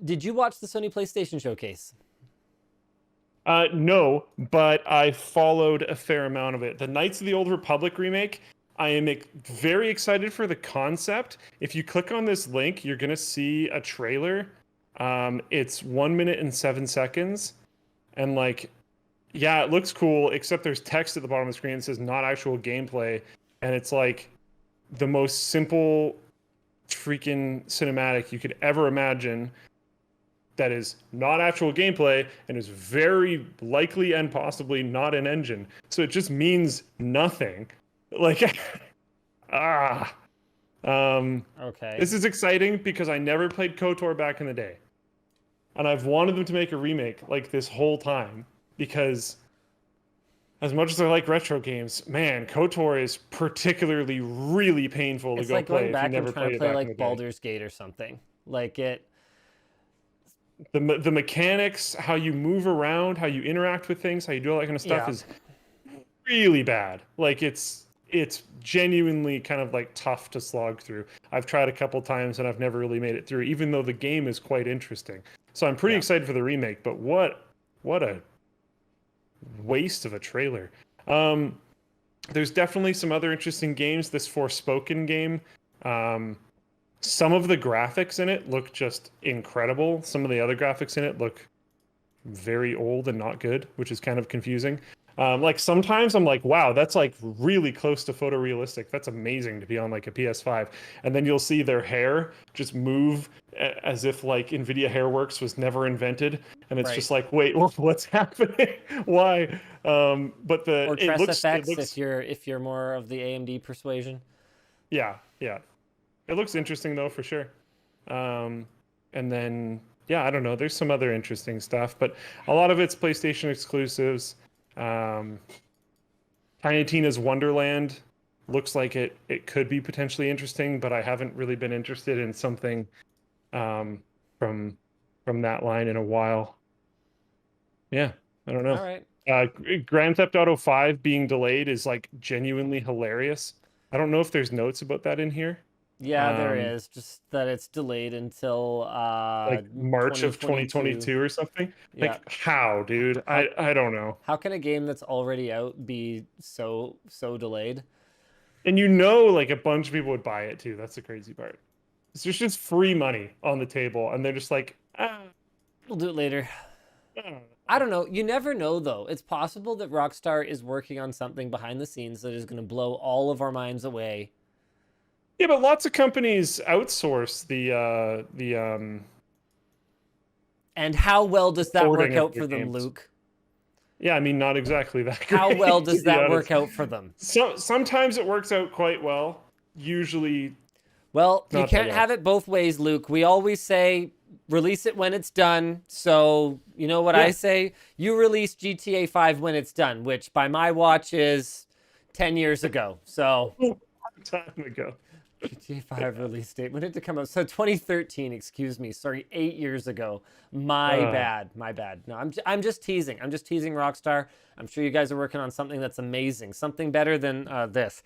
Did you watch the Sony PlayStation Showcase? No, but I followed a fair amount of it. The Knights of the Old Republic remake, I am very excited for the concept. If you click on this link, you're gonna see a trailer. It's 1 minute and 7 seconds, and like, yeah, it looks cool. Except there's text at the bottom of the screen that says "not actual gameplay," and it's like the most simple freaking cinematic you could ever imagine that is not actual gameplay and is very likely and possibly not an engine. So it just means nothing. Like, ah. Okay. This is exciting because I never played KOTOR back in the day. And I've wanted them to make a remake like this whole time because as much as I like retro games, man, KOTOR is particularly really painful to It's go like going play if you back and never trying played to it play back in the like day. Baldur's Gate or something. Like it. The mechanics, how you move around, how you interact with things, how you do all that kind of stuff Yeah. is really bad. Like it's genuinely kind of like tough to slog through. I've tried a couple times and I've never really made it through, even though the game is quite interesting. So I'm pretty Yeah. excited for the remake, but what a waste of a trailer. Um, there's definitely some other interesting games. This Forspoken game, some of the graphics in it look just incredible. Some of the other graphics in it look very old and not good, which is kind of confusing. Like sometimes I'm like, wow, that's like really close to photorealistic. That's amazing to be on like a PS5. And then you'll see their hair just move as if like NVIDIA Hairworks was never invented. And it's Right. just like, wait, what's happening? Why? But Or it Tress looks, it FX looks, if you're more of the AMD persuasion. yeah, yeah. It looks interesting though, for sure. Um, and then, yeah, I don't know. There's some other interesting stuff, but a lot of it's PlayStation exclusives. Um, Tiny Tina's Wonderland looks like it could be potentially interesting, but I haven't really been interested in something um, from from that line in a while. Yeah, I don't know. All right. Grand Theft Auto 5 being delayed is like genuinely hilarious. I don't know if there's notes about that in here. Yeah, there Um, is. Just that it's delayed until like March of 2022. 2022 or something. Yeah. Like how, dude? How I don't know. how can a game that's already out be so delayed? And like a bunch of people would buy it too. That's the crazy part. It's just free money on the table, and they're just like, ah, We'll do it later. I don't know. I don't know. You never know though. It's possible that Rockstar is working on something behind the scenes that is going to blow all of our minds away. Yeah, but lots of companies outsource And how well does that work porting of out their for them, games. Luke? Yeah, I mean, not exactly that How well great, to does be that honest. work out for them? So sometimes it works out quite well. Usually Well, you not that can't well. have it both ways, Luke. We always say release it when it's done. So, you know what I Yeah. say? You release GTA 5 when it's done, which by my watch is 10 years ago. So, Long time ago. GTA 5 release date. When did it come out? So 2013, excuse me. Sorry, 8 years ago. My Uh, bad. My bad. No, I'm just teasing. I'm just teasing Rockstar. I'm sure you guys are working on something that's amazing. Something better than this.